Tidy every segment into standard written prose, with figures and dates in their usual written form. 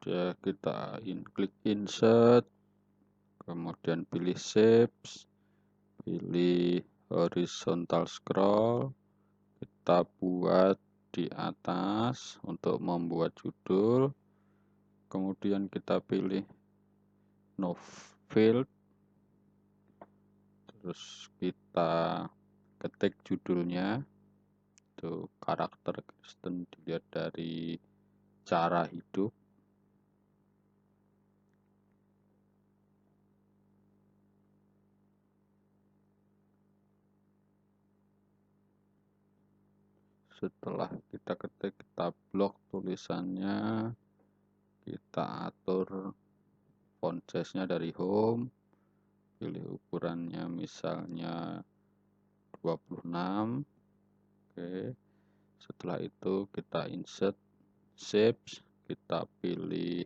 Ya, kita klik insert, kemudian pilih shapes, pilih horizontal scroll, kita buat di atas untuk membuat judul, kemudian kita pilih no field, terus kita ketik judulnya, itu karakter Kristen dilihat dari cara hidup. Setelah kita ketik, kita blok tulisannya, kita atur font size-nya dari home, pilih ukurannya misalnya 26. Oke, setelah itu kita insert shapes, kita pilih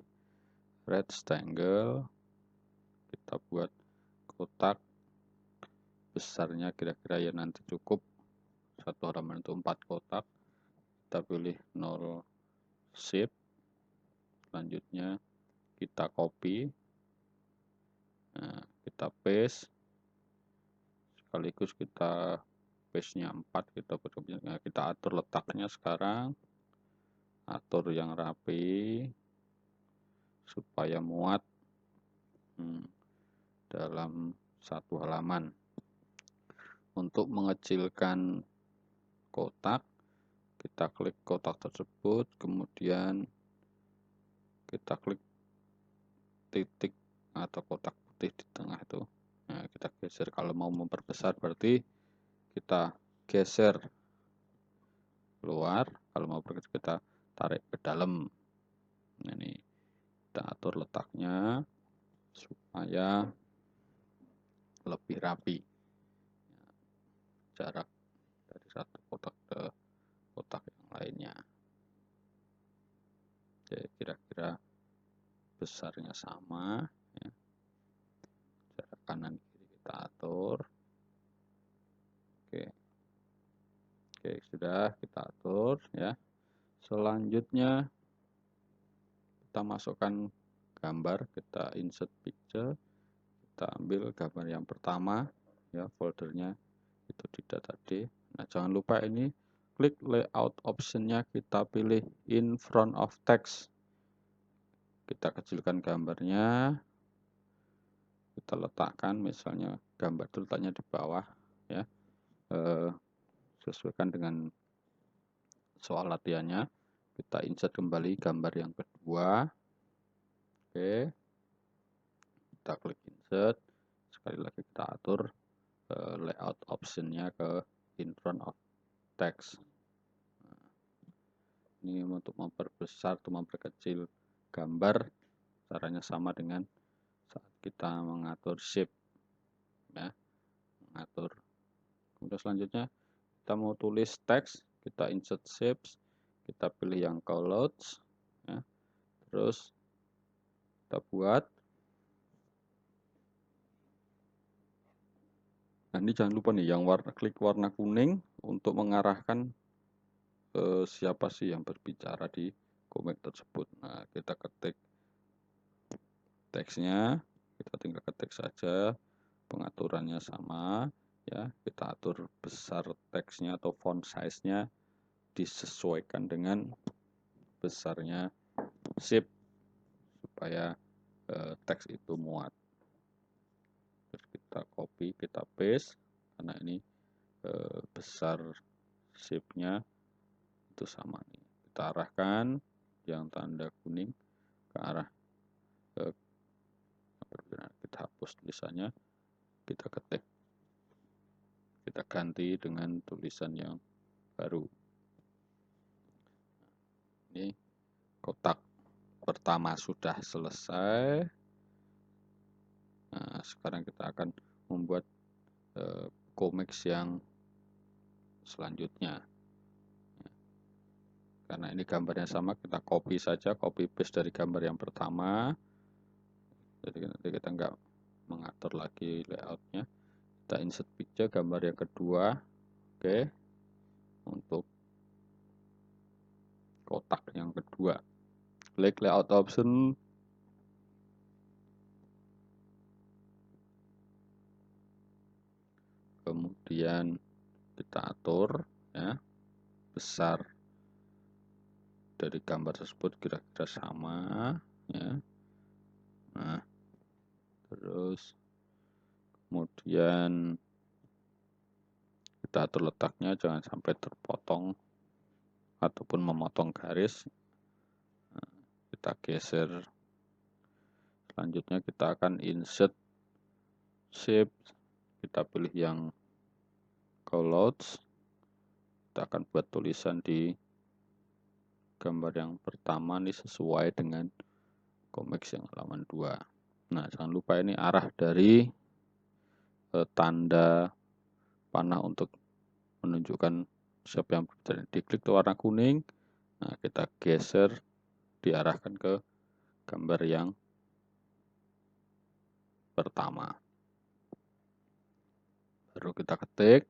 rectangle, kita buat kotak, besarnya kira-kira ya nanti cukup satu halaman itu 4 kotak. Kita pilih 0 shape, selanjutnya kita copy, nah, kita paste, sekaligus kita paste-nya 4, kita atur letaknya sekarang, atur yang rapi supaya muat dalam satu halaman. Untuk mengecilkan kotak, kita klik kotak tersebut, kemudian kita klik titik atau kotak putih di tengah itu. Nah, kita geser. Kalau mau memperbesar berarti kita geser keluar, kalau mau berkecil kita tarik ke dalam. Nah, ini kita atur letaknya supaya lebih rapi, jarak dari satu kotak ke kotak yang lainnya. Oke, kira-kira besarnya sama ya. Jarak kanan kiri kita atur. Oke, sudah kita atur ya. Selanjutnya kita masukkan gambar, kita insert picture, kita ambil gambar yang pertama ya, foldernya itu di data D. Nah, jangan lupa ini klik layout optionnya, kita pilih in front of text, kita kecilkan gambarnya, kita letakkan misalnya gambar itu letaknya di bawah ya, sesuaikan dengan soal latihannya. Kita insert kembali gambar yang kedua. Oke, kita klik insert, sekali lagi kita atur layout optionnya ke in front of text. Ini untuk memperbesar atau memperkecil gambar, caranya sama dengan saat kita mengatur shape ya, mengatur. Kemudian selanjutnya kita mau tulis teks, kita insert shapes, kita pilih yang callouts ya, terus kita buat. Nah, ini jangan lupa nih yang klik warna kuning untuk mengarahkan siapa sih yang berbicara di komik tersebut. Nah, kita ketik teksnya, kita tinggal ketik saja, pengaturannya sama ya, kita atur besar teksnya atau font size-nya disesuaikan dengan besarnya shape supaya teks itu muat. Terus kita copy, kita paste, karena ini besar shape-nya itu sama nih. Kita arahkan yang tanda kuning ke arah kita hapus tulisannya, kita ketik, kita ganti dengan tulisan yang baru. Ini kotak pertama sudah selesai. Nah, sekarang kita akan membuat komiks yang selanjutnya. Karena ini gambarnya sama, kita copy saja, copy paste dari gambar yang pertama. Jadi nanti kita nggak mengatur lagi layoutnya. Kita insert picture, gambar yang kedua. Oke, untuk kotak yang kedua. klik layout option, kemudian kita atur ya besar dari gambar tersebut kira-kira sama ya. Nah, terus kemudian kita atur letaknya jangan sampai terpotong ataupun memotong garis. Nah, kita geser. Selanjutnya kita akan insert shape, kita pilih yang callouts. Kita akan buat tulisan di gambar yang pertama ini sesuai dengan Comex yang halaman 2. Nah, jangan lupa ini arah dari tanda panah untuk menunjukkan siapa yang berbicara. Diklik ke warna kuning. Nah, kita geser diarahkan ke gambar yang pertama. Baru kita ketik.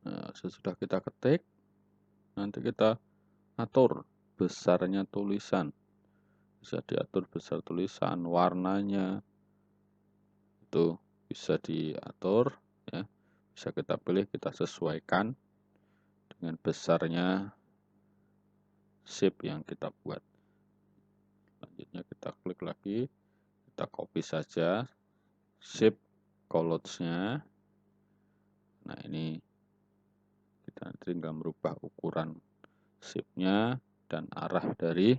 Nah, sesudah kita ketik, nanti kita atur besarnya tulisan. Bisa diatur besar tulisan, warnanya itu bisa diatur ya. Bisa kita pilih, kita sesuaikan dengan besarnya shape yang kita buat. Selanjutnya kita klik lagi, kita copy saja shape callouts-nya. Nah, ini kita tinggal merubah ukuran shape-nya dan arah dari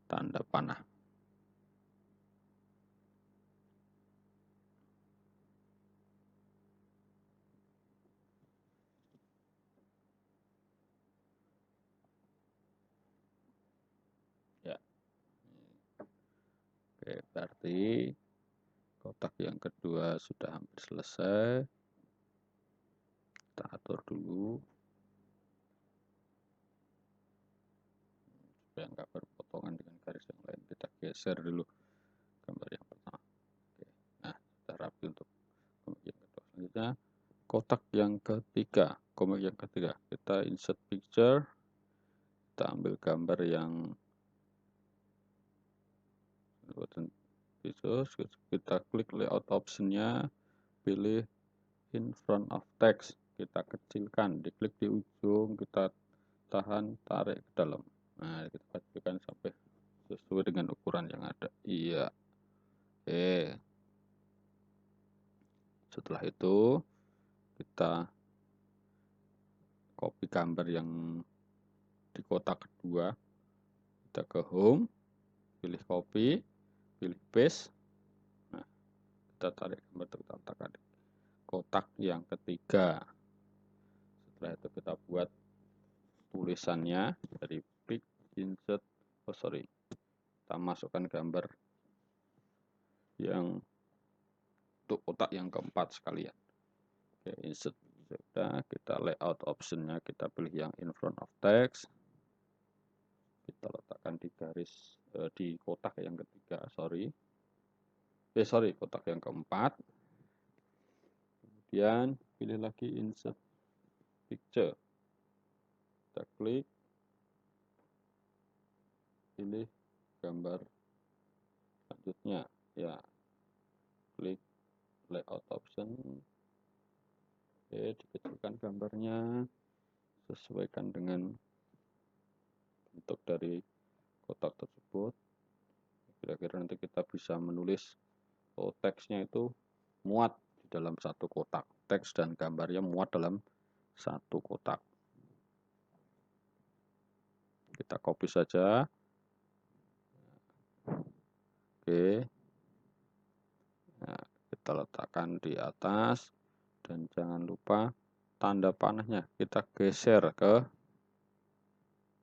tanda panah. Ya. Oke, berarti kotak yang kedua sudah hampir selesai. Kita atur dulu supaya nggak berpotongan dengan garis yang lain. Kita geser dulu gambar yang pertama. Oke. Nah, sudah rapi untuk komik yang kedua. Selanjutnya kotak yang ketiga, komik yang ketiga. Kita insert picture, kita ambil gambar yang kita klik layout optionnya, pilih in front of text, kita kecilkan, diklik di ujung, kita tahan, tarik ke dalam. Nah, kita pastikan sampai sesuai dengan ukuran yang ada. Iya. Oke. Setelah itu kita copy gambar yang di kotak kedua, kita ke home, pilih copy, pilih paste. Nah, kita tarik gambar, kita letakkan di kotak yang ketiga. Setelah itu kita buat tulisannya dari pick insert, kita masukkan gambar yang untuk kotak yang keempat sekalian. Oke, insert sudah, kita layout optionnya, kita pilih yang in front of text, kita letakkan di garis di kotak yang ketiga, kotak yang keempat. Kemudian pilih lagi insert picture, kita klik, pilih gambar selanjutnya ya, klik layout option. Oke, dikecilkan gambarnya, sesuaikan dengan bentuk dari kotak tersebut. Kira-kira nanti kita bisa menulis teksnya itu muat di dalam satu kotak. Teks dan gambarnya muat dalam satu kotak. Kita copy saja. Oke. Nah, kita letakkan di atas. Dan jangan lupa tanda panahnya kita geser ke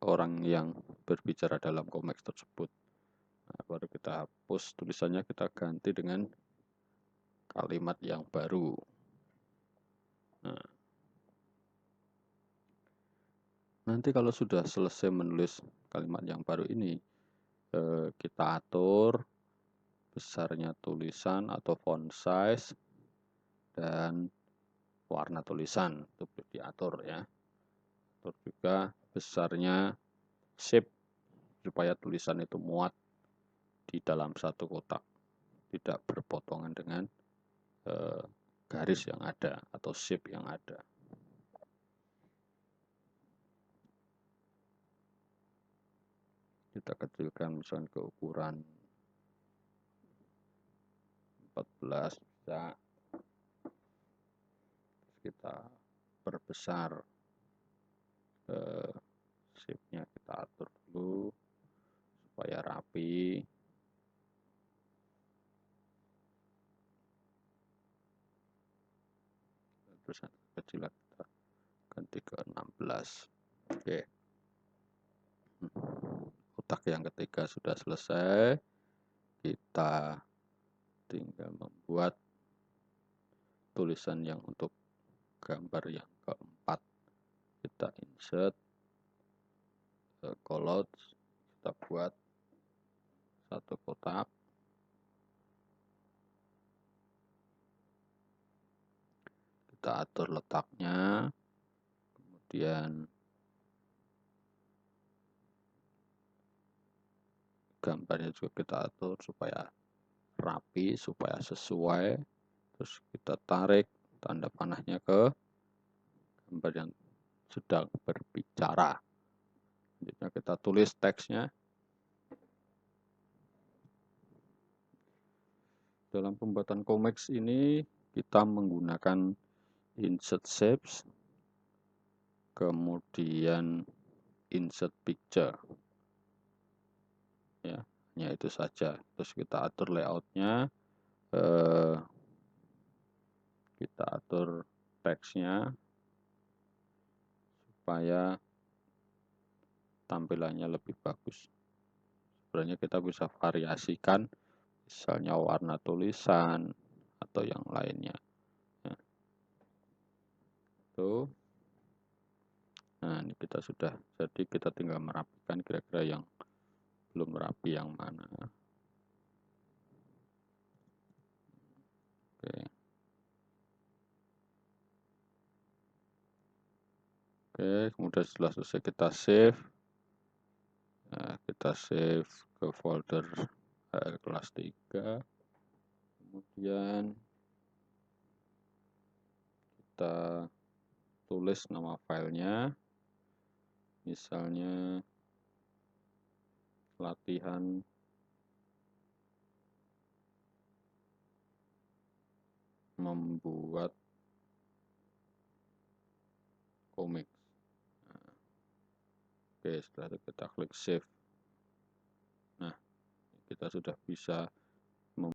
orang yang berbicara dalam komik tersebut. Nah, baru kita hapus tulisannya, kita ganti dengan kalimat yang baru. Nah, nanti kalau sudah selesai menulis kalimat yang baru ini, kita atur besarnya tulisan atau font size dan warna tulisan itu boleh diatur ya. Atur juga besarnya shape supaya tulisan itu muat di dalam satu kotak, tidak berpotongan dengan garis yang ada atau shape yang ada. Kita kecilkan misalnya ke ukuran 14 bisa. Kita perbesar shape-nya, kita atur dulu supaya rapi. Terus kecil kita ganti ke 16. Oke. Kotak yang ketiga sudah selesai. Kita tinggal membuat tulisan yang untuk gambar yang keempat. Kita insert collage, kita buat satu kotak. Kita atur letaknya, kemudian gambarnya juga kita atur supaya rapi, supaya sesuai. Terus kita tarik tanda panahnya ke gambar yang sedang berbicara. Selanjutnya kita tulis teksnya. Dalam pembuatan comics ini kita menggunakan insert shapes, kemudian insert picture. Ya, hanya itu saja. Terus kita atur layoutnya, kita atur teksnya supaya tampilannya lebih bagus. Sebenarnya kita bisa variasikan, misalnya warna tulisan atau yang lainnya. Ya. Tuh. Nah, ini kita sudah, jadi kita tinggal merapikan kira-kira yang belum rapi yang mana. Oke. Oke, kemudian setelah selesai kita save. Nah, kita save ke folder kelas 3. Kemudian kita tulis nama filenya, misalnya latihan membuat komik. Nah, oke, setelah itu kita klik save. Nah, kita sudah bisa